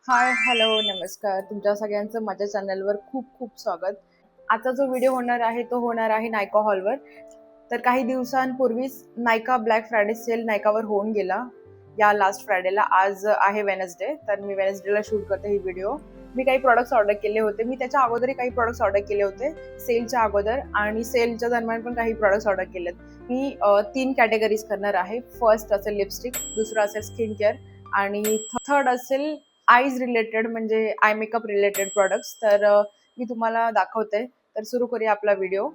हाय, hello, नमस्कार. तुमच्या सगळ्यांचं माझ्या चॅनलवर खूप खूप स्वागत. आजचा जो व्हिडिओ होणार आहे तो होणार आहे नायका हॉलवर. तर काही दिवसांपूर्वीच नायका ब्लॅक फ्रायडे सेल नायकावर होऊन गेला. या लास्ट फ्रायडेला. आज आहे वेनसडे, तर मी वेनसडेला शूट करते ही व्हिडिओ. मी काही प्रोडक्ट्स ऑर्डर केले होते. मी त्याच्या अगोदरही काही प्रोडक्ट्स ऑर्डर केले होते सेलच्या अगोदर, आणि सेलच्या दरम्यान पण काही प्रोडक्ट्स ऑर्डर केलेत. मी 3 कॅटेगरीज करणार आहे. फर्स्ट असेल लिपस्टिक, दुसरं असेल स्किन केअर, आणि थर्ड असेल आईज रिलेटेड, म्हणजे आय मेकअप रिलेटेड प्रोडक्ट्स. तर मी तुम्हाला दाखवते. तर सुरू करूया आपला व्हिडिओ.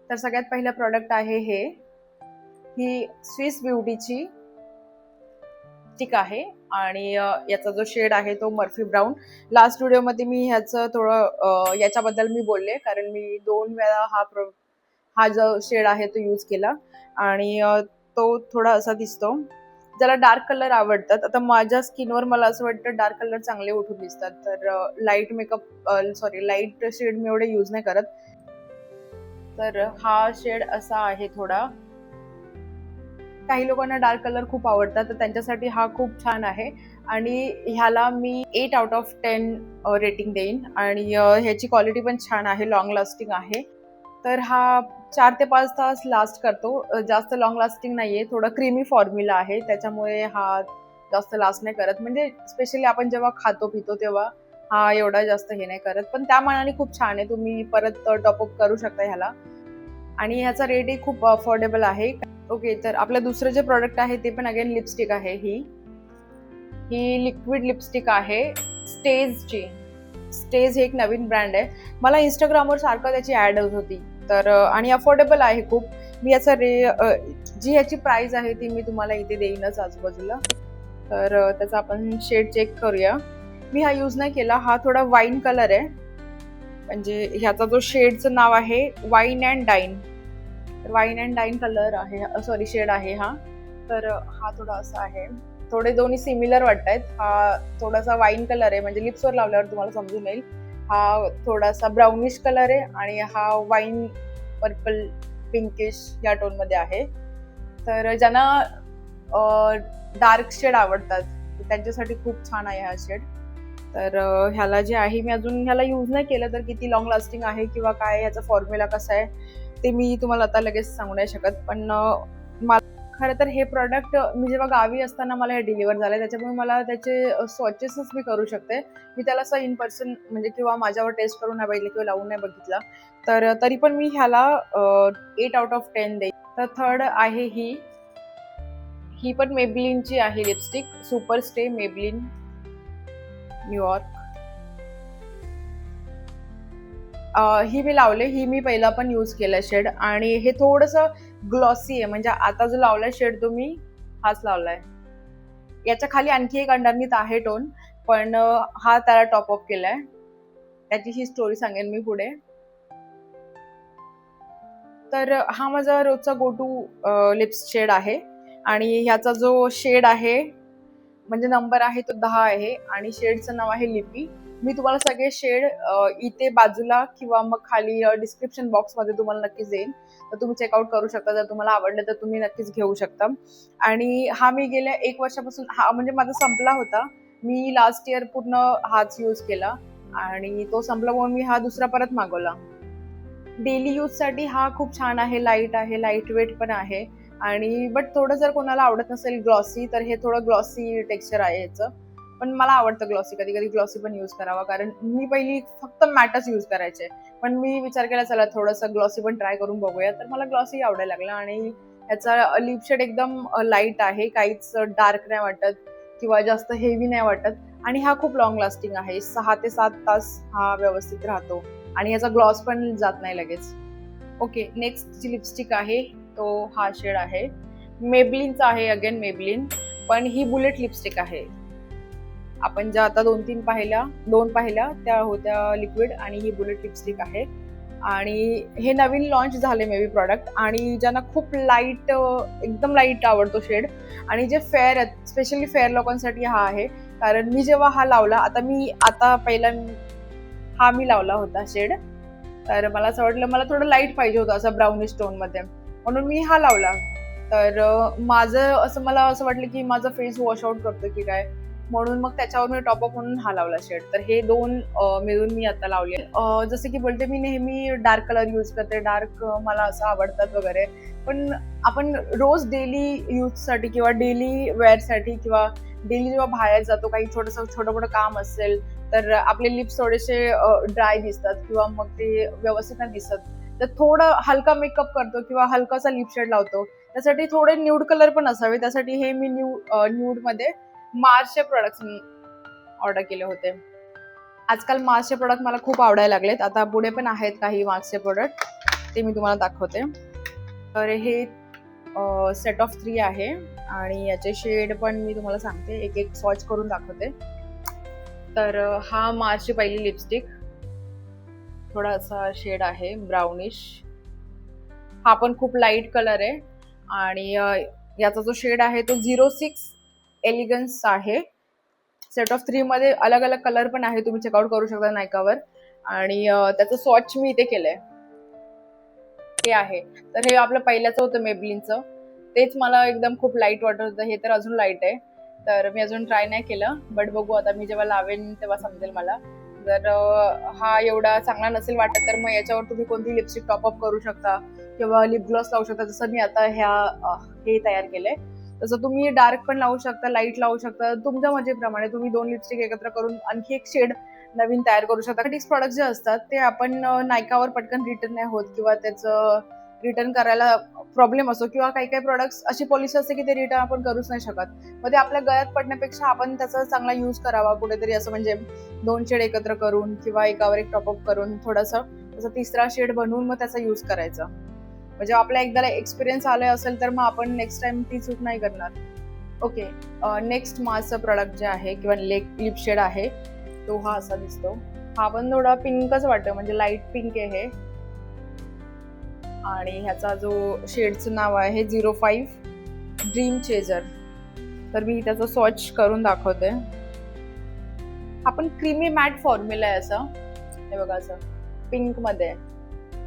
तर सगळ्यात पहिलं प्रोडक्ट आहे ही स्विस ब्युटीची स्टिक आहे, आणि याचा जो शेड आहे तो मर्फी ब्राऊन. लास्ट व्हिडिओमध्ये मी ह्याचं थोडं याच्याबद्दल मी बोलले, कारण मी 2 वेळा हा जो शेड आहे तो यूज केला, आणि तो थोडा असा दिसतो. ज्याला डार्क कलर आवडतात, आता माझ्या स्किनवर मला असं वाटतं डार्क कलर चांगले उठून दिसतात, तर लाईट शेड मी एवढे यूज नाही करत. तर हा शेड असा आहे थोडा. काही लोकांना डार्क कलर खूप आवडतात, तर त्यांच्यासाठी हा खूप छान आहे, आणि ह्याला मी 8 आउट ऑफ 10 रेटिंग देईन. आणि ह्याची क्वालिटी पण छान आहे, लॉंग लास्टिंग आहे. तर हा 4 ते 5 तास लास्ट करतो. जास्त लॉंग लास्टिंग नाहीये, थोडं क्रीमी फॉर्म्युला आहे, त्याच्यामुळे हा जास्त लास्ट नाही करत. म्हणजे स्पेशली आपण जेव्हा खातो पितो तेव्हा हा एवढा जास्त हे नाही करत, पण त्या मानाने खूप छान आहे. तुम्ही परत टॉपअप करू शकता ह्याला, आणि ह्याचा रेटही खूप अफोर्डेबल आहे. ओके, तर आपलं दुसरं जे प्रोडक्ट आहे ते पण अगेन लिपस्टिक आहे. ही लिक्विड लिपस्टिक आहे स्टेजची. स्टेज हे एक नवीन ब्रँड आहे. मला इंस्टाग्रामवर सारखं त्याची ऍड होत होती. तर आणि अफोर्डेबल आहे खूप. मी याचा जी ह्याची प्राइस आहे ती मी तुम्हाला इथे देईनच आजूबाजूला. तर त्याचा आपण शेड चेक करूया. मी हा यूज नाही केला. हा थोडा वाईन कलर आहे, म्हणजे ह्याचा जो शेडचं नाव आहे wine and dine. Wine and dine colour आहे, सॉरी शेड आहे हा. तर हा थोडा असा आहे. थोडे दोन्ही सिमिलर वाटतायत. हा थोडासा वाईन कलर आहे, म्हणजे लिप्सवर लावल्यावर तुम्हाला समजून येईल. हा थोडासा ब्राउनिश कलर आहे, आणि हा वाईन पर्पल पिंकिश या टोन मध्ये आहे. तर ज्यांना डार्क शेड आवडतात त्यांच्यासाठी खूप छान आहे हा शेड. तर ह्याला जे आहे, मी अजून ह्याला यूज नाही केलं, तर किती लॉंग लास्टिंग आहे किंवा काय ह्याचा फॉर्म्युला कसा आहे ते मी तुम्हाला आता लगेच सांगू नाही शकत. पण खरं तर हे प्रॉडक्ट मी जेव्हा गावी असताना मला हे डिलिव्हर झालं, त्याच्यामुळे मला त्याचे स्वॉचेसच मी करू शकते. मी त्याला असं इन पर्सन म्हणजे किंवा माझ्यावर टेस्ट करून नाही बघितलं किंवा लावून नाही बघितलं, तर तरी पण मी ह्याला 8 आउट ऑफ 10 देईन. तर थर्ड आहे ही पण मेबलिनची आहे lipstick, super stay Maybelline New York. ही मी लावले, ही मी पहिला पण यूज केलं शेड, आणि हे थोडंसं ग्लॉसी आहे. म्हणजे आता जो लावलाय शेड तो मी हाच लावलाय. याच्या खाली आणखी एक अंडरनीथ आहे टोन, पण हा त्याला टॉपअप केलाय. त्याची ही स्टोरी सांगेन मी पुढे. तर हा माझा रोजचा गो टू लिप्स शेड आहे, आणि ह्याचा जो शेड आहे म्हणजे नंबर आहे तो 10 आहे, आणि शेडचं नाव आहे लिपी. मी तुम्हाला सगळे शेड इथे बाजूला किंवा मग खाली डिस्क्रिप्शन बॉक्समध्ये तुम्हाला नक्कीच देईन, तर तुम्ही चेकआउट करू शकता. जर तुम्हाला आवडलं तर तुम्ही नक्कीच घेऊ शकता. आणि हा मी गेल्या 1 वर्षापासून, हा म्हणजे माझा संपला होता. मी लास्ट इयर पूर्ण हाच यूज केला, आणि तो संपला म्हणून मी हा दुसरा परत मागवला. डेली यूजसाठी हा खूप छान आहे, लाईट आहे, लाईट वेट पण आहे. आणि बट थोडं जर कोणाला आवडत नसेल ग्लॉसी, तर हे थोडं ग्लॉसी टेक्स्चर आहे ह्याचं. पण मला आवडतं ग्लॉसी, कधी कधी ग्लॉसी पण यूज करावा, कारण मी पहिली फक्त मॅटच यूज करायचे. पण मी विचार केला चला थोडंसं ग्लॉसी पण ट्राय करून बघूया, तर मला ग्लॉसी आवडायला लागला. आणि ह्याचा लिप शेड एकदम लाईट आहे, काहीच डार्क नाही वाटत किंवा जास्त हेवी नाही वाटत. आणि हा खूप लॉंग लास्टिंग आहे, 6 ते 7 तास हा व्यवस्थित राहतो, आणि याचा ग्लॉस पण जात नाही लगेच. ओके, नेक्स्ट जी लिपस्टिक आहे तो हा शेड आहे, मेबलिनचा आहे, अगेन मेबलिन. पण ही बुलेट लिपस्टिक आहे. आपण ज्या आता 2 पाहिल्या त्या होत्या लिक्विड, आणि ही बुलेट लिपस्टिक आहे. आणि हे नवीन लॉन्च झाले मे बी प्रॉडक्ट, आणि ज्यांना खूप लाईट, एकदम लाईट आवडतो शेड, आणि जे फेअर आहेत, स्पेशली फेअर लोकांसाठी हा आहे. कारण मी जेव्हा हा लावला, आता पहिला हा मी लावला होता शेड, तर मला असं वाटलं मला थोडं लाईट पाहिजे होतं असं ब्राउनिश टोन मध्ये, म्हणून मी हा लावला. तर माझं असं मला असं वाटलं की माझा फेस वॉश आउट करतो की काय, म्हणून मग त्याच्यावर मी टॉपअप म्हणून हा लावला शेड. तर हे दोन मिळून मी आता लावले. जसं की बोलते मी नेहमी डार्क कलर यूज करते, डार्क मला असं आवडतात वगैरे, पण आपण रोज डेली यूजसाठी किंवा डेली वेअरसाठी किंवा डेली जेव्हा बाहेर जातो, काही छोटं मोठं काम असेल तर आपले लिप्स थोडेसे ड्राय दिसतात किंवा मग ते व्यवस्थित नाही दिसत, तर थोडं हलका मेकअप करतो किंवा हलकासा लिप शेड लावतो. त्यासाठी थोडे न्यूड कलर पण असावे, त्यासाठी हे मी न्यूड मध्ये मार्सचे प्रोडक्ट्स ऑर्डर केले होते. आजकाल मार्सचे प्रोडक्ट मला खूप आवडायला लागलेत. आता पुढे पण आहेत काही मार्सचे प्रोडक्ट, ते मी तुम्हाला दाखवते. तर हे सेट ऑफ 3 आहे आणि याचे शेड पण मी तुम्हाला सांगते, एक एक स्वॉच करून दाखवते. तर हा मार्सची पहिली लिपस्टिक, थोडा असा शेड आहे ब्राउनिश. हा पण खूप लाईट कलर आहे आणि याचा जो शेड आहे तो 06 एलिगन्स आहे. सेट ऑफ 3 मध्ये अलग अलग कलर पण आहे, तुम्ही चेकआउट करू शकता नायकावर. आणि त्याचं स्वॉच मी इथे केलंय, हे आहे. तर हे आपलं पहिल्याचं होतं मेबलिनचं, तेच मला एकदम खूप लाईट वाटत होतं. हे तर अजून लाईट आहे, तर मी अजून ट्राय नाही केलं, बट बघू आता मी जेव्हा लावेन तेव्हा समजेल मला. जर हा एवढा चांगला नसेल वाटत तर मग याच्यावर तुम्ही कोणती लिपस्टिक टॉपअप करू शकता किंवा लिप ग्लॉस लावू शकता, जसं मी आता हे तयार केलंय. तसं तुम्ही डार्क पण लावू शकता, लाईट लावू शकता, तुमच्या मर्जीप्रमाणे. तुम्ही 2 लिपस्टिक एकत्र करून आणखी एक शेड नवीन तयार करू शकता. कॉस्मेटिक्स प्रॉडक्ट जे असतात ते आपण नायकावर पटकन रिटर्न नाही होत किंवा त्याचं रिटर्न करायला प्रॉब्लेम असतो, किंवा काही काही प्रॉडक्ट्स अशी पॉलिसी असते की ते रिटर्न आपण करूच नाही शकत. मग ते आपल्या गळ्यात पडण्यापेक्षा आपण त्याचा चांगला यूज करावा कुठेतरी, असं म्हणजे 2 शेड एकत्र करून किंवा एकावर एक टॉपअप करून थोडासा त्याचा तिसरा शेड बनवून मग त्याचा यूज करायचा. म्हणजे आपल्या एकदा एक्सपिरियन्स आलाय असेल तर मग आपण नेक्स्ट टाइम ती चूक नाही करणार. ओके, नेक्स्ट मार्सचं प्रोडक्ट जे आहे किंवा लिप शेड आहे तो हा असा दिसतो. हा पण थोडा पिंकच वाटतो, म्हणजे लाईट पिंक आहे हे. आणि ह्याचा जो शेडचं नाव आहे 05 ड्रीम चेजर. तर मी त्याचं स्वॉच करून दाखवते. हा पण क्रीमी मॅट फॉर्म्युला आहे असं, हे बघा असं पिंक मध्ये.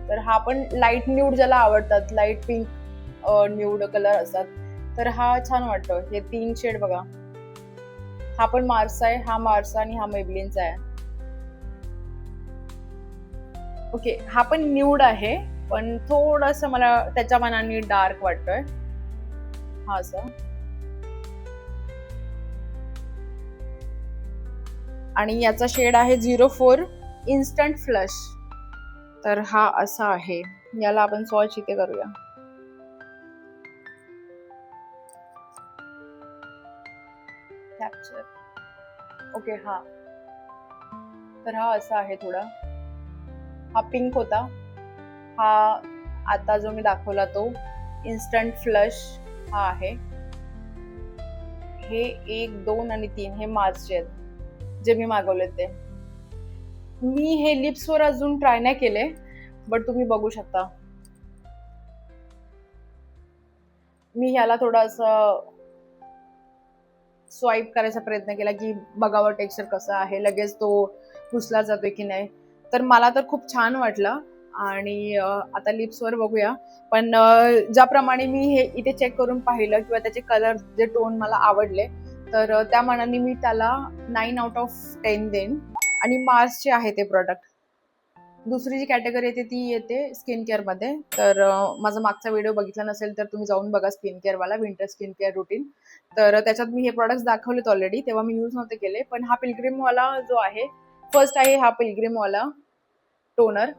तर हा पण लाईट न्यूड ज्याला आवडतात, लाईट पिंक न्यूड कलर असतात, तर हा छान वाटतो. हे 3 शेड बघा. हा पण मार्सचा आहे, हा मार्सचा आणि हा मेबलिनचा आहे. ओके, हा पण न्यूड आहे पण थोडंसं मला त्याच्या मानाने डार्क वाटतोय हा असं. आणि याचा शेड आहे 04 इन्स्टंट फ्लश. तर हा असा आहे. याला आपण स्वॉच इथे करूया. कॅप्चर. ओके, हा तर हा असा आहे थोडा. हा पिंक होता, हा आता जो मी दाखवला तो इन्स्टंट फ्लश हा आहे. हे 1, 2 आणि 3 हे मार्सचे आहेत जे मी मागवले ते. मी हे लिप्सवर अजून ट्राय नाही केले, बट तुम्ही बघू शकता. मी ह्याला थोडा असं स्वाईप करायचा प्रयत्न केला की बघावं टेक्स्चर कसं आहे, लगेच तो पुसला जातोय की नाही. तर मला तर खूप छान वाटलं. आणि आता लिप्सवर बघूया. पण ज्याप्रमाणे मी हे इथे चेक करून पाहिलं किंवा त्याचे कलर जे टोन मला आवडले, तर त्या मानाने मी त्याला 9 आउट ऑफ 10 देईन. आणि मार्सचे आहे ते प्रोडक्ट. दुसरी जी कॅटेगरी येते ती येते स्किन केअर मध्ये. तर माझा मागचा व्हिडिओ बघितला नसेल तर तुम्ही जाऊन बघा, स्किन केअर वाला विंटर स्किन केअर रुटीन. तर त्याच्यात मी हे प्रोडक्ट्स दाखवलेत ऑलरेडी, तेव्हा मी यूज नव्हते केले. पण हा पिलग्रिम वाला जो आहे, फर्स्ट आहे हा पिलग्रिम वाला टोनर.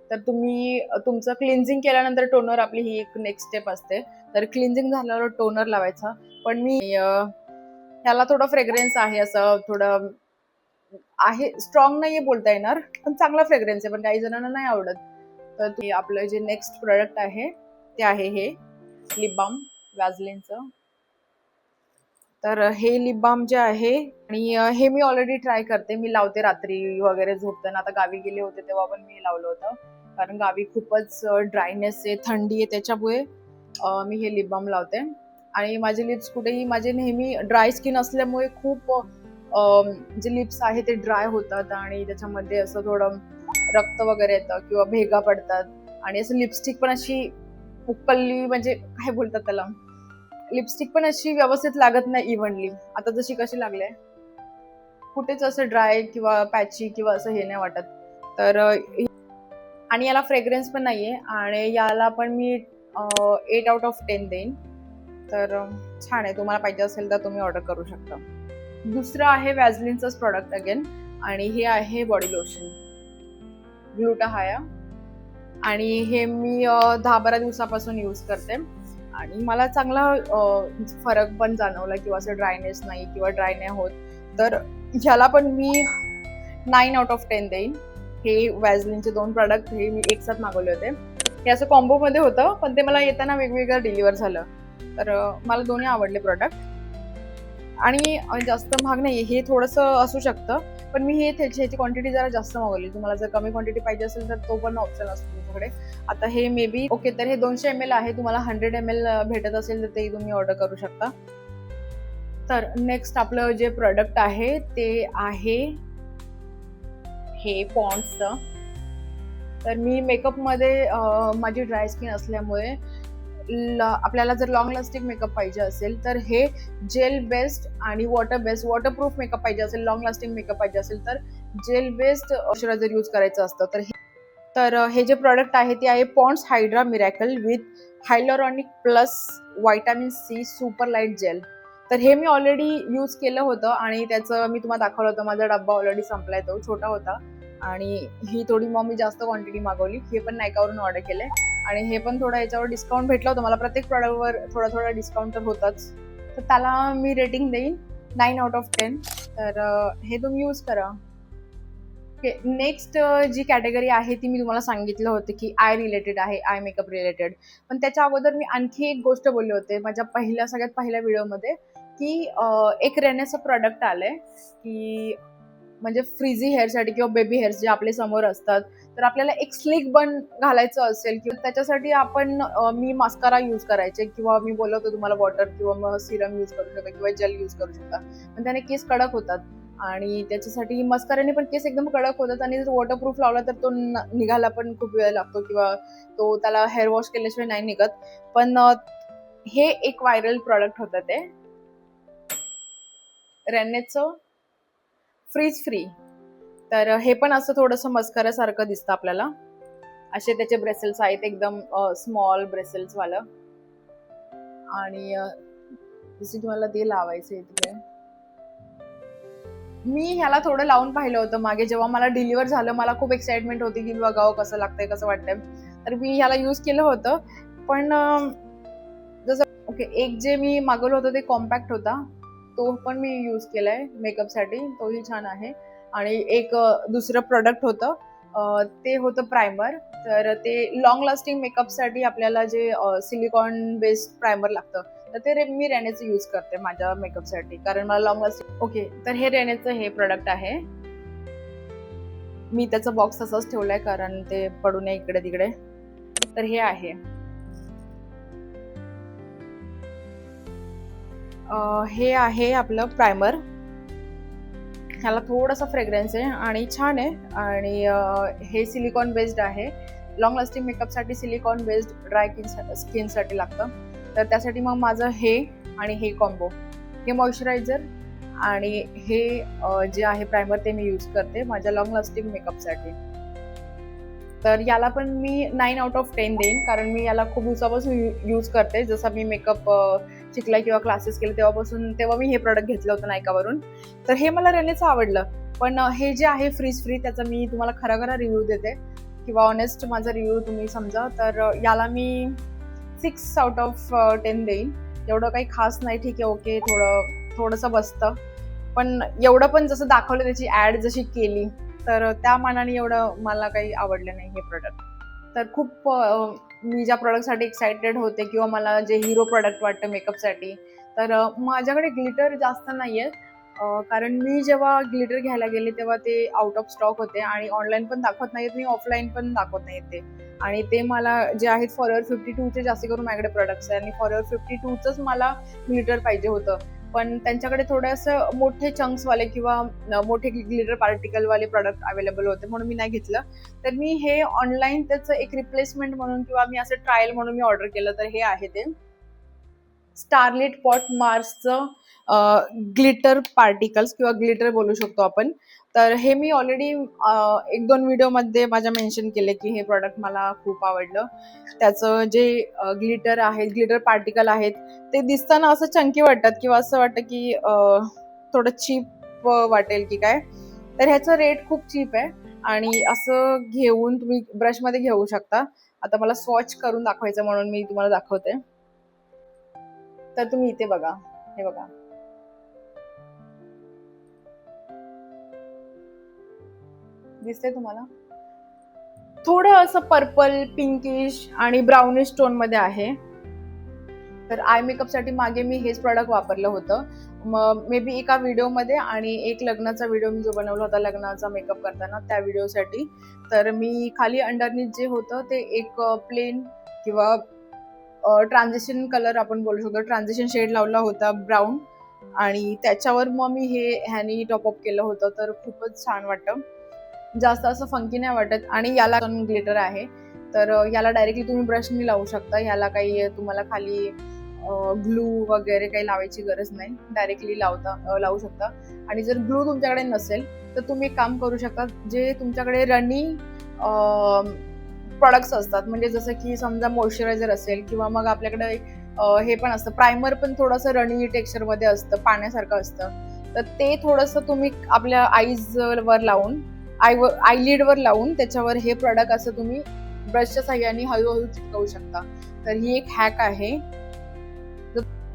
तर तुम्ही तुमचं क्लिन्झिंग केल्यानंतर टोनर आपली ही एक नेक्स्ट स्टेप असते. तर क्लिन्झिंग झाल्यावर टोनर लावायचा. पण मी ह्याला थोडं फ्रेग्रन्स आहे, असं थोडं आहे, स्ट्रॉंग नाहीये बोलता येणार, पण चांगला फ्रेग्रन्स आहे, पण काही जणांना नाही आवडत. तर तुम्ही आपलं जे नेक्स्ट प्रोडक्ट आहे ते आहे हे लिप बाम वॅझलिनचं. तर हे लिप बाम जे आहे, आणि हे मी ऑलरेडी ट्राय करते, मी लावते रात्री वगैरे झोपताना. आता गावी गेले होते तेव्हा पण मी लावलं होतं, कारण गावी खूपच ड्रायनेस आहे, थंडी आहे, त्याच्यामुळे मी हे लिप बाम लावते. आणि माझे लिप्स कुठेही, माझे नेहमी ड्राय स्किन असल्यामुळे खूप जे लिप्स आहे ते ड्राय होतात आणि त्याच्यामध्ये असं थोडं रक्त वगैरे येतं किंवा भेगा पडतात. आणि असं लिपस्टिक पण अशी उकलली, म्हणजे काय बोलतात त्याला, लिपस्टिक पण अशी व्यवस्थित लागत नाही इव्हनली. आता जशी कशी लागले, कुठेच असं ड्राय किंवा पॅची किंवा असं हे नाही वाटत. तर आणि याला फ्रेग्रन्स पण नाहीये आणि याला पण मी 8 आउट ऑफ 10 देईन. तर छान आहे. तुम्हाला पाहिजे असेल तर तुम्ही ऑर्डर करू शकता. दुसरं आहे व्हॅझलिनचंच प्रॉडक्ट अगेन, आणि हे आहे बॉडी लोशन ग्लुटाहाया, आणि हे मी 10-12 दिवसापासून यूज करते आणि मला चांगला फरक पण जाणवला किंवा असं ड्रायनेस नाही किंवा ड्राय नाही होत. तर ह्याला पण मी 9 आउट ऑफ 10 देईन. हे व्हॅझलिनचे 2 प्रॉडक्ट हे मी एकसाथ मागवले होते. हे असं कॉम्बोमध्ये होतं, पण ते मला येताना वेगवेगळं डिलिव्हर झालं. तर मला दोन्ही आवडले प्रॉडक्ट. आणि जास्त महाग नाही, हे थोडंसं असू शकतं, पण मी ह्याची क्वांटिटी जरा जास्त मागवली. तुम्हाला जर कमी क्वांटिटी पाहिजे असेल तर तो पण ऑप्शन असतो तुमच्याकडे. आता हे मे बी ओके, तर हे 200 ml आहे. तुम्हाला 100 ml भेटत असेल तर ते तुम्ही ऑर्डर करू शकता. तर नेक्स्ट आपलं जे प्रोडक्ट आहे ते आहे हे पॉन्ड्सचं. तर मी मेकअपमध्ये माझी ड्राय स्किन असल्यामुळे आपल्याला जर लॉंग लास्टिंग मेकअप पाहिजे असेल तर हे जेल बेस्ड आणि वॉटरप्रूफ मेकअप पाहिजे असेल, लॉंग लास्टिंग मेकअप पाहिजे असेल तर जेल बेस्ड मॉइश्चरायझर यूज करायचं असतं. तर हे जे प्रोडक्ट आहे ते आहे Pond's hydra miracle with hyaluronic plus vitamin C super light gel. तर हे मी ऑलरेडी यूज केलं होतं आणि त्याचं मी तुम्हाला दाखवलं होतं. माझा डब्बा ऑलरेडी संपलाय, तो छोटा होता आणि ही थोडी मग मी जास्त क्वांटिटी मागवली. हे पण नायकावरून ऑर्डर केलंय आणि हे पण थोडं याच्यावर डिस्काउंट भेटलं होतं मला. प्रत्येक प्रॉडक्टवर थोडा डिस्काउंट तर होताच. तर त्याला मी रेटिंग देईन 9 आउट ऑफ 10. तर हे तुम्ही यूज करा. ओके, नेक्स्ट जी कॅटेगरी आहे ती मी तुम्हाला सांगितलं होतं की आय रिलेटेड आहे, आय मेकअप रिलेटेड. पण त्याच्या अगोदर मी आणखी एक गोष्ट बोलले होते माझ्या सगळ्यात पहिल्या व्हिडिओमध्ये की एक रेनेचं प्रॉडक्ट आलंय की म्हणजे फ्रीझी हेअरसाठी किंवा बेबी हेअर्स जे आपले समोर असतात, तर आपल्याला एक स्लिक बन घालायचं असेल किंवा त्याच्यासाठी आपण मी मास्कारा यूज करायचे किंवा मी बोललो होतो तुम्हाला वॉटर किंवा मग सिरम यूज करू शकता किंवा जेल यूज करू शकता. पण त्याने केस कडक होतात आणि त्याच्यासाठी मस्काराने पण केस एकदम कडक होतात आणि जर वॉटरप्रूफ लावला तर तो निघायला पण खूप वेळ लागतो किंवा तो त्याला हेअर वॉश केल्याशिवाय नाही निघत. पण हे एक व्हायरल प्रॉडक्ट होतं ते रेनेचं फ्रीज फ्री. तर हे पण असं थोडंसं मस्करासारखं दिसतं आपल्याला. असे त्याचे ब्रेसल्स आहेत, एकदम स्मॉल ब्रेसल्स वाला. आणि जसे तुम्हाला ते लावायचे तिथे. मी ह्याला थोडं लावून पाहिलं होतं मागे जेव्हा मला डिलिव्हर झालं. मला खूप एक्साइटमेंट होती की बघावं कसं लागतंय, कसं वाटतंय. तर मी ह्याला यूज केलं होतं. पण जसं ओके, एक जे मी मागवलं होतं ते कॉम्पॅक्ट होता, तो पण मी यूज केलाय मेकअपसाठी, तोही छान आहे. आणि एक दुसरं प्रोडक्ट होतं ते होतं प्रायमर. तर ते लॉंग लास्टिंग मेकअपसाठी आपल्याला जे सिलिकॉन बेस्ड प्रायमर लागतं, तर ते मी रेनेचं यूज करते माझ्या मेकअपसाठी कारण मला लॉंग लास्टिंग. ओके, तर हे रेनेचं हे प्रोडक्ट आहे. मी त्याचा बॉक्स असाच ठेवलाय कारण ते पडू नये इकडे तिकडे. तर हे आहे हे आहे आपलं प्रायमर. ह्याला थोडासा फ्रेग्रन्स आहे आणि छान आहे. आणि हे सिलिकॉन बेस्ड आहे. लॉंग लास्टिंग मेकअपसाठी सिलिकॉन बेस्ड ड्राय स्किनसाठी लागतं. तर त्यासाठी मग माझं हे आणि हे कॉम्बो, हे मॉइश्चरायझर आणि हे जे आहे प्रायमर ते मी यूज करते माझ्या लॉंग लास्टिंग मेकअपसाठी. तर याला पण मी 9 आउट ऑफ 10 देईन कारण मी याला खूप दिवसापासून यूज करते. जसा मी मेकअप शिकलाय किंवा क्लासेस केले तेव्हा मी हे प्रोडक्ट घेतलं होतं नायकावरून. तर हे मला रेनेचं आवडलं. पण हे जे आहे फ्रीज फ्री त्याचा मी तुम्हाला खरा रिव्ह्यू देते किंवा ऑनेस्ट माझा रिव्ह्यू तुम्ही समजा. तर याला मी 6 आउट ऑफ 10 देईन. एवढं काही खास नाही, ठीक आहे, ओके, थोडंसं बसतं. पण एवढं पण जसं दाखवलं त्याची ॲड जशी केली तर त्या मानाने एवढं मला काही आवडलं नाही हे प्रोडक्ट. तर खूप मी ज्या प्रोडक्टसाठी एक्सायटेड होते किंवा मला जे हिरो प्रोडक्ट वाटतं मेकअपसाठी, तर माझ्याकडे ग्लिटर जास्त नाही आहे. कारण मी जेव्हा ग्लिटर घ्यायला गेले तेव्हा ते आउट ऑफ स्टॉक होते आणि ऑनलाईन पण दाखवत नाहीत आणि ऑफलाईन पण दाखवत नाहीत ते. आणि ते मला जे आहेत फॉरएव्हर 52चे जास्त करून माझ्याकडे प्रोडक्ट्स आहे आणि फॉरएव्हर 52चंच मला ग्लिटर पाहिजे होतं. पण त्यांच्याकडे थोडंसं मोठे चंक्सवाले किंवा मोठे ग्लिटर पार्टिकलवाले प्रोडक्ट अवेलेबल होते म्हणून मी नाही घेतलं. तर मी हे ऑनलाईन त्याचं एक रिप्लेसमेंट म्हणून किंवा मी असं ट्रायल म्हणून मी ऑर्डर केलं. तर हे आहे ते. स्टारलिट पॉट मार्सचं ग्लिटर पार्टिकल्स किंवा ग्लिटर बोलू शकतो आपण. तर हे मी ऑलरेडी 1-2 व्हिडिओमध्ये माझ्या मेन्शन केले की हे प्रॉडक्ट मला खूप आवडलं. त्याचं जे ग्लिटर आहे, ग्लिटर पार्टिकल आहेत, ते दिसताना असं चंकी वाटतात किंवा असं वाटतं की थोडं चीप वाटेल की काय. तर ह्याचं रेट खूप चीप आहे आणि असं घेऊन तुम्ही ब्रशमध्ये घेऊ शकता. आता मला स्वॉच करून दाखवायचं म्हणून मी तुम्हाला दाखवते. तर तुम्ही इथे बघा, हे बघा. दिसतंय तुम्हाला? थोडं असं पर्पल, पिंकिश आणि ब्राउनिश टोन मध्ये आहे. तर आय मेकअपसाठी मागे मी हेच प्रॉडक्ट वापरलं होतं. मग मे बी एका व्हिडिओमध्ये आणि एक लग्नाचा व्हिडिओ मी जो बनवला होता लग्नाचा मेकअप करताना त्या व्हिडिओसाठी. तर मी खाली अंडरनीथ जे होतं ते एक प्लेन किंवा ट्रान्झिशन कलर आपण बोलू शकतो, ट्रान्झिशन शेड लावला होता ब्राऊन आणि त्याच्यावर मग मी ह्यानी टॉपअप केलं होतं. तर खूपच छान वाटतं, जास्त असं फंकी नाही वाटत. आणि याला ग्लिटर आहे, तर याला डायरेक्टली तुम्ही ब्रशनी लावू शकता. याला काही तुम्हाला खाली ग्लू वगैरे काही लावायची गरज नाही, डायरेक्टली लावू शकता. आणि जर ग्लू तुमच्याकडे नसेल तर तुम्ही एक काम करू शकता, जे तुमच्याकडे रनी प्रॉडक्ट्स असतात, म्हणजे जसं की समजा मॉइश्चरायझर असेल किंवा मग आपल्याकडे हे पण असतं प्रायमर, पण थोडंसं रनी टेक्स्चरमध्ये असतं, पाण्यासारखं असतं. तर ते थोडंसं तुम्ही आपल्या आईजवर लावून आयलिडवर लावून त्याच्यावर हे प्रॉडक्ट असं तुम्ही ब्रशच्या साह्याने हळूहळू चिटकवू शकता. तर ही एक हॅक आहे.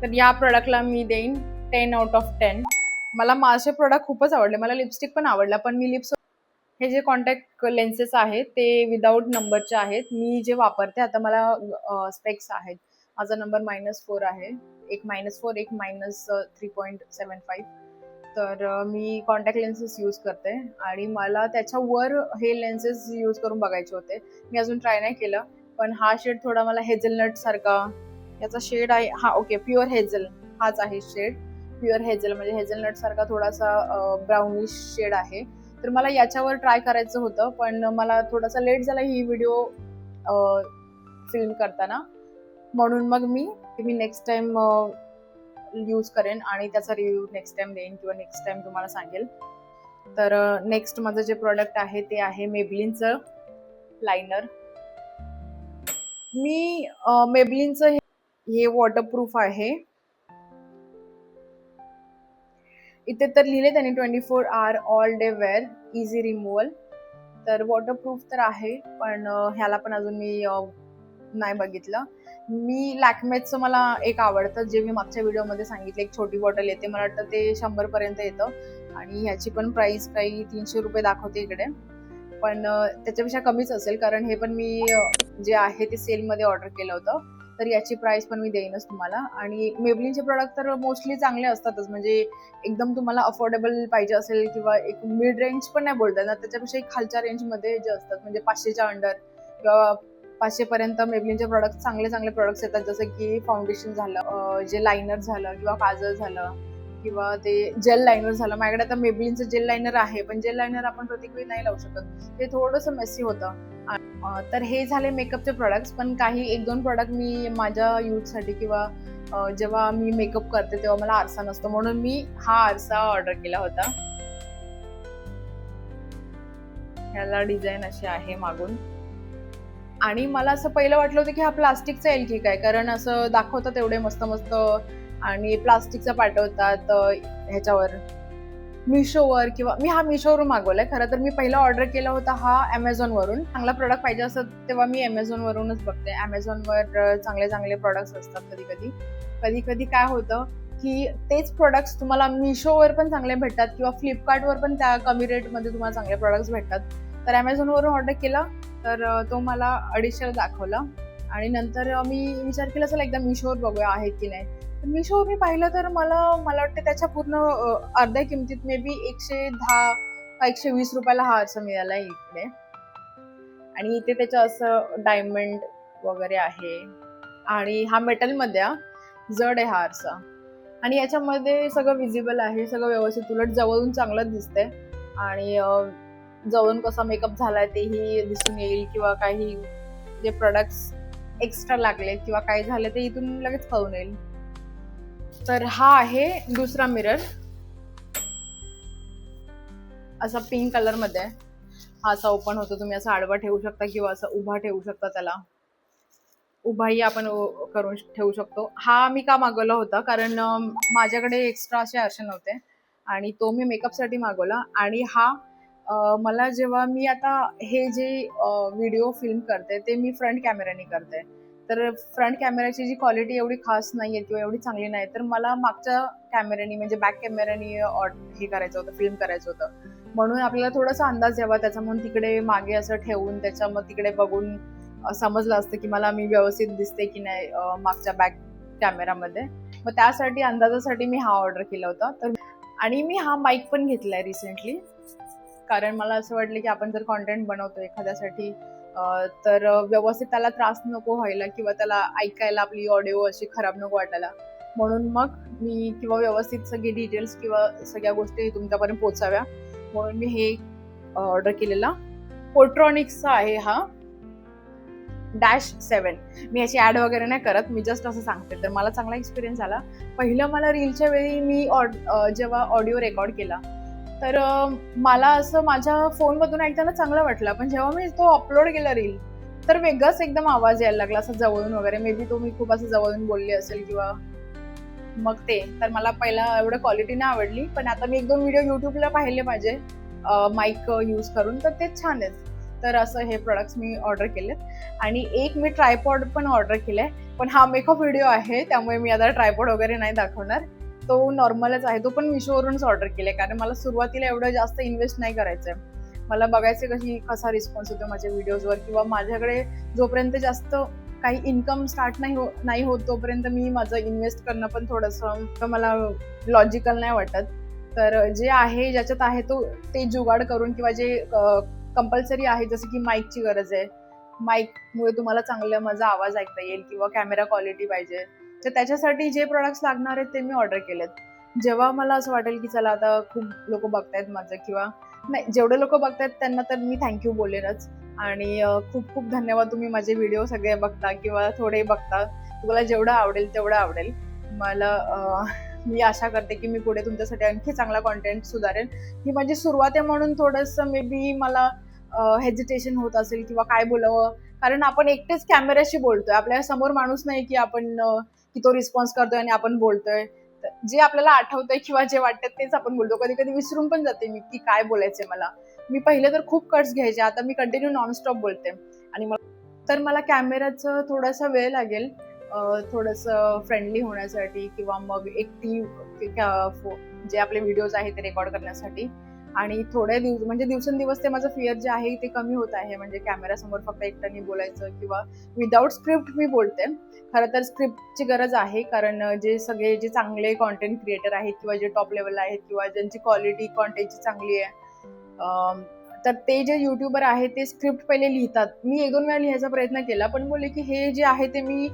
तर या प्रॉडक्टला मी देईन 10 आउट ऑफ 10. मला माझे प्रॉडक्ट खूपच आवडले. मला लिपस्टिक पण आवडला, पण मी हे जे कॉन्टॅक्ट लेन्सेस आहेत ते विदाऊट नंबरचे आहेत. मी जे वापरते आता मला स्पेक्स आहेत. माझा नंबर -4 आहे. एक -4, एक -3.75. तर मी कॉन्टॅक्ट लेन्सेस यूज करते आणि मला त्याच्यावर हे लेन्सेस यूज करून बघायचे होते. मी अजून ट्राय नाही केलं, पण हा शेड थोडा मला हेझलनट सारखा याचा शेड आहे. हा ओके, प्युअर हेझल हाच आहे शेड. प्युअर हेझल म्हणजे हेझलनट सारखा थोडासा ब्राउनिश शेड आहे. तर मला याच्यावर ट्राय करायचं होतं, पण मला थोडासा लेट झाला ही व्हिडिओ फिल्म करताना, म्हणून मग मी नेक्स्ट टाइम यूज करेन आणि त्याचा रिव्ह्यू नेक्स्ट टाइम देईन किंवा नेक्स्ट टाइम तुम्हाला सांगेल. तर नेक्स्ट माझं जे प्रोडक्ट आहे ते आहे मेबलिनचं लायनर. मी मेबलिनचं हे वॉटरप्रूफ आहे. इथे तर लिहिले त्यांनी 24 hour all day wear easy removal. तर वॉटरप्रूफ तर आहे, पण ह्याला पण अजून मी नाही बघितलं. मी लॅक्मेचं मला एक आवडतं, जे मी मागच्या व्हिडिओमध्ये सांगितलं, एक छोटी बॉटल येते, मला वाटतं ते 100 पर्यंत येतं आणि ह्याची पण प्राइस काही 300 रुपये दाखवते इकडे, पण त्याच्यापेक्षा कमीच असेल, कारण हे पण मी जे आहे ते सेलमध्ये ऑर्डर केलं होतं. तर याची प्राइस पण मी देईनच तुम्हाला. आणि मेबलिनचे प्रोडक्ट तर मोस्टली चांगले असतातच, म्हणजे एकदम तुम्हाला अफोर्डेबल पाहिजे असेल किंवा एक मिड रेंज पण नाही बोलता ना, त्याच्यापेक्षा एक खालच्या रेंजमध्ये जे असतात, म्हणजे 500च्या अंडर किंवा 500 पर्यंत मेबलिनचे प्रोडक्ट चांगले प्रोडक्ट्स येतात, जसं की फाउंडेशन झालं, जे लायनर झालं किंवा काजल झालं किंवा ते जेल लायनर झालं. माझ्याकडे आता मेबलिनचं जेल लायनर आहे, पण जेल लायनर आपण प्रत्येक वेळी नाही लावू शकत, ते थोडंसं मेसी होतं. तर हे झाले मेकअपचे प्रोडक्ट्स, पण काही 1-2 प्रोडक्ट मी माझ्या यूजसाठी किंवा जेव्हा मी मेकअप करते तेव्हा मला आरसा नसतो, म्हणून मी हा आरसा ऑर्डर केला होता. ह्याला डिझाईन अशी आहे मागून. आणि मला असं पहिलं वाटलं होतं की हा प्लास्टिकचा येईल की काय, कारण असं दाखवतात एवढे मस्त मस्त आणि प्लास्टिकचा पाठवतात ह्याच्यावर मिशोवर, किंवा मी हा मिशोवरून मागवलाय. खरं तर मी पहिला ऑर्डर केला होता हा अमेझॉनवरून. चांगला प्रोडक्ट पाहिजे असं तेव्हा मी अमेझॉनवरूनच बघते. अमेझॉनवर चांगले प्रोडक्ट्स असतात. कधी काय होतं की तेच प्रोडक्ट्स तुम्हाला मिशोवर पण चांगले भेटतात किंवा फ्लिपकार्टवर पण त्या कमी रेटमध्ये तुम्हाला चांगले प्रोडक्ट्स भेटतात. तर अमेझॉनवरून ऑर्डर केला, तर तो मला 250 दाखवला आणि नंतर मी विचार केला चला एकदा मिशोवर बघूया आहे की नाही. तर मिशोवर मी पाहिलं तर मला वाटतं त्याच्या पूर्ण अर्ध्या किमतीत मे बी 110 का 120 रुपयाला हा आरसा मिळाला इकडे. आणि इथे त्याचं असं डायमंड वगैरे आहे आणि हा मेटलमध्ये जड आहे हा आरसा आणि याच्यामध्ये सगळं विजिबल आहे, सगळं व्यवस्थित, उलट जवळून चांगलं दिसतंय आणि जवळून कसा मेकअप झालाय तेही दिसून येईल किंवा काही जे प्रोडक्ट्स एक्स्ट्रा लागले किंवा काय झाले ते इथून लगेच कळून येईल. तर हा आहे दुसरा मिरर, असा पिंक कलर मध्ये आहे. हा असा ओपन होतो, तुम्ही असा आडवा ठेवू शकता किंवा असा उभा ठेवू शकता, त्याला उभाही आपण करून ठेवू शकतो. हा मी का मागवला होता, कारण माझ्याकडे एक्स्ट्रा असे आरसे नव्हते आणि तो मी मेकअपसाठी मागवला. आणि हा मला जेव्हा मी आता हे जे व्हिडिओ फिल्म करते ते मी फ्रंट कॅमेऱ्याने करते, तर फ्रंट कॅमेऱ्याची जी क्वालिटी एवढी खास नाहीये किंवा एवढी चांगली नाही, तर मला मागच्या कॅमेऱ्यानी म्हणजे बॅक कॅमेऱ्यानी हे करायचं होतं, फिल्म करायचं होतं. म्हणून आपल्याला थोडासा अंदाज यावा त्याचा, म्हणून तिकडे मागे असं ठेवून त्याच्या मग तिकडे बघून समजलं असतं की मला मी व्यवस्थित दिसते की नाही मागच्या बॅक कॅमेरामध्ये. मग त्यासाठी अंदाजासाठी मी हा ऑर्डर केला होता. तर आणि मी हा माईक पण घेतलाय रिसेंटली, कारण मला असं वाटलं की आपण जर कॉन्टेंट बनवतो एखाद्यासाठी तर व्यवस्थित त्याला त्रास नको व्हायला किंवा त्याला ऐकायला आपली ऑडिओ अशी खराब नको वाटायला, म्हणून मग मी किंवा व्यवस्थित सगळी डिटेल्स किंवा सगळ्या गोष्टी तुमच्यापर्यंत पोहोचाव्या म्हणून मी हे ऑर्डर केलेला. पोर्ट्रॉनिक्सचा आहे हा -7. मी याची ऍड वगैरे नाही करत, मी जस्ट असं सांगते. तर मला चांगला एक्सपिरियन्स आला. पहिलं मला रीलच्या वेळी मी जेव्हा ऑडिओ रेकॉर्ड केला तर मला असं माझ्या फोनमधून ऐकताना चांगलं वाटलं, पण जेव्हा मी तो अपलोड केला रील तर वेगळाच एकदम आवाज यायला लागला, असं जवळून वगैरे. मे बी तो मी खूप असं जवळून बोलली असेल किंवा मग ते, तर मला पहिला एवढं क्वालिटी नाही आवडली. पण आता मी 1-2 व्हिडिओ युट्यूबला पाहिले माझे माईक यूज करून, तर ते छान आहेत. तर असं हे प्रोडक्ट्स मी ऑर्डर केलेत. आणि एक मी ट्रायपॉड पण ऑर्डर केलाय, पण हा मेकअप व्हिडिओ आहे त्यामुळे मी आता ट्रायपॉड वगैरे नाही दाखवणार, तो नॉर्मलच आहे. तो पण मिशोवरूनच ऑर्डर केलाय, कारण मला सुरुवातीला एवढं जास्त इन्व्हेस्ट नाही करायचंय. मला बघायचं कसा रिस्पॉन्स होतो माझ्या व्हिडिओजवर, किंवा माझ्याकडे जोपर्यंत जास्त काही इन्कम स्टार्ट नाही होत तोपर्यंत मी माझं इन्व्हेस्ट करणं पण थोडंसं मला लॉजिकल नाही वाटत. तर जे आहे ज्याच्यात आहे ते जुगाड करून, किंवा जे कंपल्सरी आहे, जसं की माईकची गरज आहे, माईकमुळे तुम्हाला चांगला माझा आवाज ऐकता येईल किंवा कॅमेरा क्वालिटी पाहिजे, तर त्याच्यासाठी जे प्रोडक्ट्स लागणार आहेत ते मी ऑर्डर केलेत. जेव्हा मला असं वाटेल की चला आता खूप लोक बघतायत माझं, किंवा नाही, जेवढे लोक बघतायत त्यांना तर मी थँक्यू बोलेनच. आणि खूप खूप धन्यवाद, तुम्ही माझे व्हिडिओ सगळे बघता किंवा थोडे बघता. तुम्हाला जेवढं आवडेल तेवढं आवडेल मला. मी आशा करते की मी पुढे तुमच्यासाठी आणखी चांगला कॉन्टेंट सुधारेल. ही माझी सुरुवात आहे म्हणून थोडंसं मे बी मला हेजिटेशन होत असेल किंवा काय बोलावं, कारण आपण एकटेच कॅमेऱ्याशी बोलतोय, आपल्या समोर माणूस नाही की आपण की तो रिस्पॉन्स करतोय आणि आपण बोलतोय. जे आपल्याला आठवतंय किंवा जे वाटतं तेच आपण बोलतो. कधी कधी विसरून पण जाते मी की काय बोलायचंय मला. मी पहिले तर खूप कट्स घ्यायचे, आता मी कंटिन्यू नॉनस्टॉप बोलते. आणि मला कॅमेराचं थोडासा वेळ लागेल, थोडंसं फ्रेंडली होण्यासाठी, किंवा मग एकटी जे आपले व्हिडिओज आहेत ते रेकॉर्ड करण्यासाठी. आणि थोड्या म्हणजे दिवसेंदिवस ते माझं फिअर जे आहे ते कमी होत आहे, म्हणजे कॅमेरासमोर फक्त एकट्याने बोलायचं किंवा विदाऊट स्क्रिप्ट मी बोलते. खरं तर स्क्रिप्टची गरज आहे, कारण जे चांगले कॉन्टेंट क्रिएटर आहेत किंवा जे टॉप लेवलला आहेत किंवा ज्यांची क्वालिटी कॉन्टेंटची चांगली आहे, तर ते जे युट्यूबर आहेत ते स्क्रिप्ट पहिले लिहितात. मी 1-2 वेळा लिहायचा प्रयत्न केला, पण बोलले की हे जे आहे ते मी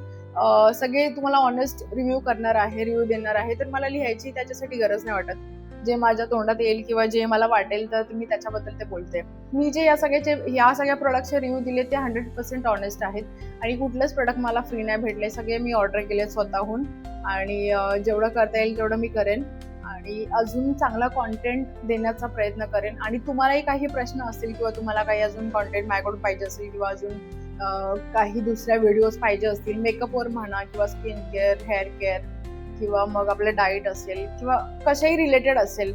सगळे तुम्हाला ऑनेस्ट रिव्ह्यू देणार आहे, तर मला लिहायची त्याच्यासाठी गरज नाही वाटत. जे माझ्या तोंडात येईल किंवा जे मला वाटेल तर मी त्याच्याबद्दल ते बोलते. मी जे या सगळ्या प्रोडक्टचे रिव्ह्यू दिले ते 100% ऑनेस्ट आहेत, आणि कुठलंच प्रोडक्ट मला फ्री नाही भेटले, सगळे मी ऑर्डर केले स्वतःहून. आणि जेवढं करता येईल तेवढं मी करेन, आणि अजून चांगला कॉन्टेंट देण्याचा प्रयत्न करेन. आणि तुम्हालाही काही प्रश्न असतील किंवा तुम्हाला काही अजून कॉन्टेंट माझ्याकडून पाहिजे असेल, किंवा अजून काही दुसऱ्या व्हिडिओज पाहिजे असतील मेकअपवर म्हणा, किंवा स्किन केअर, हेअर केअर, किंवा मग आपलं डाएट असेल, किंवा कशाही रिलेटेड असेल,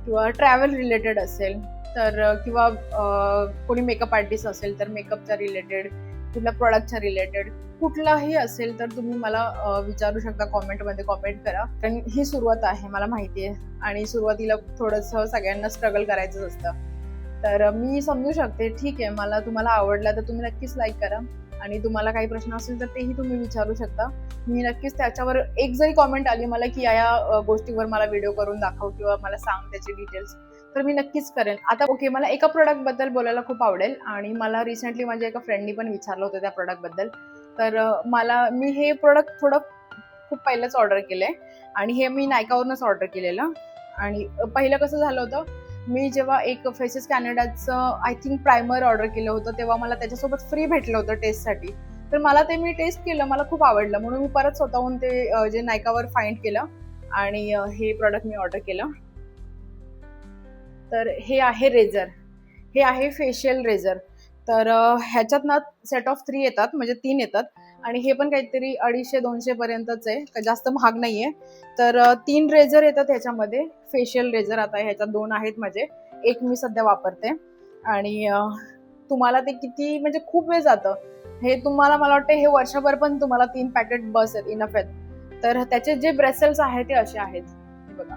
किंवा ट्रॅव्हल रिलेटेड असेल, तर किंवा कोणी मेकअप आर्टिस्ट असेल तर मेकअपच्या रिलेटेड, कुठल्या प्रोडक्टच्या रिलेटेड कुठलाही असेल तर तुम्ही मला विचारू शकता, कॉमेंटमध्ये कॉमेंट करा. कारण ही सुरुवात आहे, मला माहिती आहे, आणि सुरुवातीला थोडंसं सगळ्यांना स्ट्रगल करायचं असतं. तर मी समजू शकते, ठीक आहे, तुम्हाला आवडला तर तुम्ही नक्कीच लाईक करा, आणि तुम्हाला काही प्रश्न असेल तर तेही तुम्ही विचारू शकता. मी नक्कीच त्याच्यावर एक जरी कॉमेंट आली मला की या गोष्टीवर मला व्हिडिओ करून दाखव किंवा मला सांग त्याचे डिटेल्स, तर मी नक्कीच करेन. आता ओके, मला एका प्रोडक्टबद्दल बोलायला खूप आवडेल, आणि मला रिसेंटली माझ्या एका फ्रेंडनी पण विचारलं होतं त्या प्रोडक्टबद्दल. तर मी हे प्रोडक्ट खूप पहिलंच ऑर्डर केलंय, आणि हे मी नायकावरूनच ऑर्डर केलेलं. आणि पहिलं कसं झालं होतं, मी जेव्हा एक फेसेस कॅनडाचं आय थिंक प्रायमर ऑर्डर केलं होतं, तेव्हा मला त्याच्यासोबत फ्री भेटलं होतं टेस्टसाठी. तर मी टेस्ट केलं, मला खूप आवडलं, म्हणून मी परत स्वतःहून ते जे नायकावर फाइंड केलं आणि हे प्रॉडक्ट मी ऑर्डर केलं. तर हे आहे रेझर, हे आहे फेशियल रेझर. तर ह्याच्यात ना सेट ऑफ 3 येतात, म्हणजे 3 येतात आणि हे पण काहीतरी 250-200 पर्यंतच आहे, जास्त महाग नाहीये. तर 3 रेझर येतात ह्याच्यामध्ये, फेशियल रेझर. आता ह्याच्यात 2 आहेत माझे, एक मी सध्या वापरते आणि तुम्हाला ते किती म्हणजे खूप वेळ जातं हे. तुम्हाला मला वाटतं हे वर्षभर पण तुम्हाला 3 पॅकेट बस आहेत, इनफ आहेत. तर त्याचे जे ब्रेसल्स आहेत ते असे आहेत, हे बघा.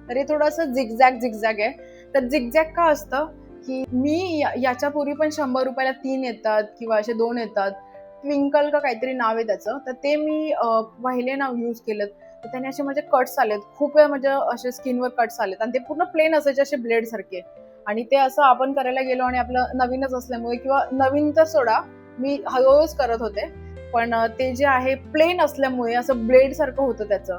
तर हे थोडंसं झिगझॅग आहे. तर झिगझॅग का असतं की मी याच्यापूर्वी पण 100 रुपयाला 3 येतात किंवा असे 2 येतात, ट्विंकल का काहीतरी नाव आहे त्याचं. तर ते मी पहिले ना यूज केलं, तर त्याने असे माझे कट्स आलेत खूप वेळ, म्हणजे असे स्किनवर कट्स आलेत आणि ते पूर्ण प्लेन असायचे, असे ब्लेड सारखे. आणि ते असं आपण करायला गेलो आणि आपलं नवीनच असल्यामुळे, किंवा नवीन तर सोडा, मी हळूहळूच करत होते, पण ते जे आहे प्लेन असल्यामुळे असं ब्लेड सारखं होतं त्याचं.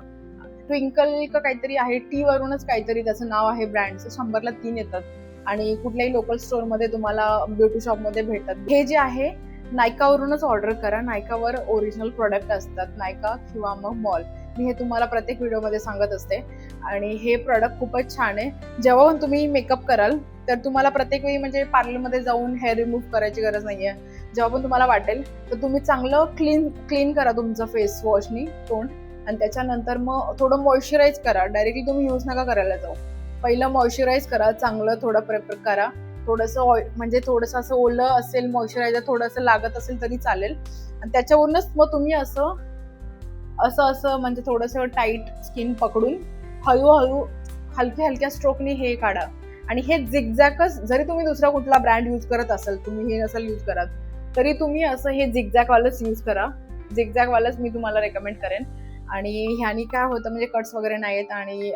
ट्विंकल का काहीतरी आहे, टी वरूनच काहीतरी त्याचं नाव आहे ब्रँडचं. 100ला 3 येतात आणि कुठल्याही लोकल स्टोअरमध्ये तुम्हाला ब्युटी शॉपमध्ये भेटतात. हे जे आहे नायकावरूनच ऑर्डर करा. नायकावर ओरिजिनल प्रोडक्ट असतात, नायका किंवा मग मॉल. मी हे तुम्हाला प्रत्येक व्हिडिओमध्ये सांगत असते. आणि हे प्रोडक्ट खूपच छान आहे. जेव्हा पण तुम्ही मेकअप कराल तर तुम्हाला प्रत्येक वेळी म्हणजे पार्लरमध्ये जाऊन हेअर रिमूव्ह करायची गरज नाहीये. जेव्हा पण तुम्हाला वाटेल तर तुम्ही चांगलं क्लीन करा तुमचं फेस वॉशनी तोंड, आणि त्याच्यानंतर मग थोडं मॉइश्चराईज करा. डायरेक्टली तुम्ही यूज नका करायला जाऊ. पहिलं मॉइश्चराईज करा, चांगलं थोडं प्रेफर करा. थोडंसं म्हणजे थोडंसं असं ओलं असेल, मॉइश्चरायझर थोडंसं लागत असेल तरी चालेल. आणि त्याच्यावरूनच मग तुम्ही असं म्हणजे थोडंसं टाईट स्किन पकडून हळूहळू हलक्या स्ट्रोकनी हे काढा. आणि हे झिगझॅगच, जरी तुम्ही दुसरा कुठला ब्रँड यूज करत असाल, तुम्ही हे नसाल यूज करत, तरी तुम्ही असं हे झिगझॅगवालंच यूज करा. झिगझॅगवालंच मी तुम्हाला रेकमेंड करेन. आणि ह्यानी काय होतं म्हणजे कट्स वगैरे नाही येत, आणि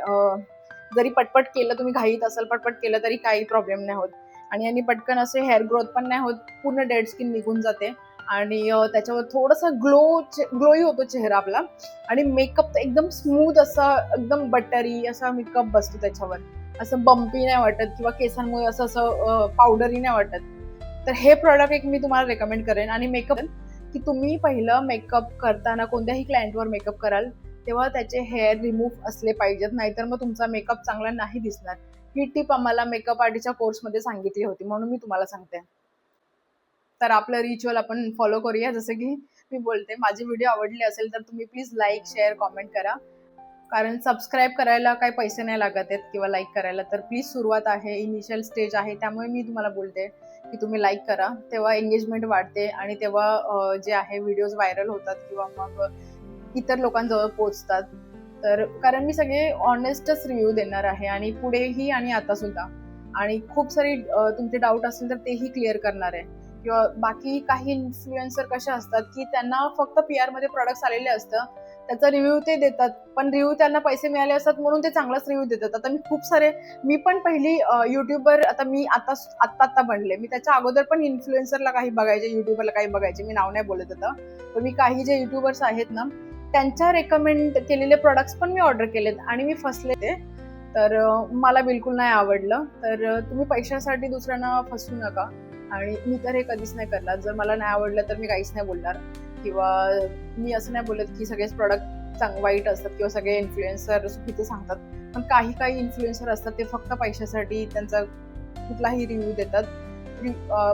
जरी पटपट केलं, तुम्ही घाईत असाल, पटपट केलं तरी काही प्रॉब्लेम नाही होत. आणि यांनी पटकन असे हेअर ग्रोथ पण नाही होत, पूर्ण डेड स्किन निघून जाते. आणि त्याच्यावर थोडंसं ग्लोही होतो चेहरा आपला. आणि मेकअप तर एकदम स्मूथ असा, एकदम बटरी असा मेकअप बसतो त्याच्यावर. असं बम्पी नाही वाटत किंवा केसांमुळे असं पावडरी नाही वाटत. तर हे प्रॉडक्ट एक मी तुम्हाला रेकमेंड करेन. आणि मेकअप की तुम्ही पहिलं मेकअप करताना कोणत्याही क्लायंटवर मेकअप कराल तेव्हा त्याचे हेअर रिमूव्ह असले पाहिजेत, नाहीतर मग तुमचा मेकअप चांगला नाही दिसणार. ही टिप आम्हाला मेकअप आर्टिस्टच्या कोर्समध्ये सांगितली होती, म्हणून मी तुम्हाला सांगते. तर आपलं रिच्युअल आपण फॉलो करूया. जसं की मी बोलते, माझे व्हिडिओ आवडले असेल तर तुम्ही प्लीज लाईक, शेअर, कॉमेंट करा. कारण सबस्क्राईब करायला काही पैसे नाही लागत आहेत किंवा लाईक करायला. तर प्लीज, सुरुवात आहे, इनिशियल स्टेज आहे, त्यामुळे मी तुम्हाला बोलते की तुम्ही लाईक करा. तेव्हा एंगेजमेंट वाढते आणि तेव्हा जे आहे व्हिडिओज व्हायरल होतात किंवा मग इतर लोकांजवळ पोहोचतात. तर कारण मी सगळे ऑनेस्टच रिव्ह्यू देणार आहे, आणि पुढेही आणि आता सुद्धा. आणि खूप सारी तुमचे डाऊट असतील तर तेही क्लिअर करणार आहे. किंवा बाकी काही इन्फ्लुएन्सर कसे असतात की त्यांना फक्त PR मध्ये प्रोडक्ट्स आलेले असतं, त्याचा रिव्ह्यू ते देतात, पण रिव्ह्यू त्यांना पैसे मिळाले असतात म्हणून ते चांगलाच रिव्ह्यू देतात. आता मी पण पहिली युट्यूबर, आता मी आता बनले. मी त्याच्या अगोदर पण इन्फ्लुएन्सरला काही बघायचे, युट्यूबरला काही बघायचे, मी नाव नाही बोलत आता. पण मी काही जे युट्यूबर्स आहेत ना त्यांच्या रेकमेंड केलेले प्रोडक्ट्स पण मी ऑर्डर केलेत आणि मी फसले ते. तर मला बिलकुल नाही आवडलं. तर तुम्ही पैशासाठी दुसऱ्यांना फसवू नका. आणि मी तर हे कधीच नाही करणार. जर मला नाही आवडलं तर मी काहीच नाही बोलणार, किंवा मी असं नाही बोलत की सगळेच प्रोडक्ट वाईट असतात किंवा सगळे इन्फ्लुएन्सर चुकीचे सांगतात. पण काही इन्फ्लुएन्सर असतात ते फक्त पैशासाठी त्यांचा कुठलाही रिव्ह्यू देतात.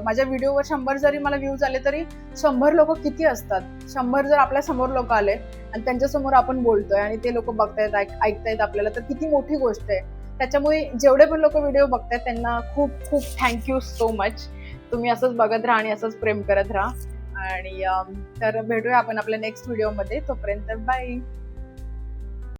माझ्या व्हिडिओवर 100 जरी मला व्ह्यूज आले तरी 100 लोक किती असतात. 100 जर आपल्या समोर लोक आले आणि त्यांच्यासमोर आपण बोलतोय आणि ते लोक बघतायत, ऐकतायत आपल्याला, तर किती मोठी गोष्ट आहे. त्याच्यामुळे जेवढे पण लोक व्हिडिओ बघतायत त्यांना खूप खूप थँक्यू सो मच. तुम्ही असंच बघत राहा आणि असंच प्रेम करत राहा. आणि तर भेटूया आपण आपल्या नेक्स्ट व्हिडिओमध्ये. तोपर्यंत बाय.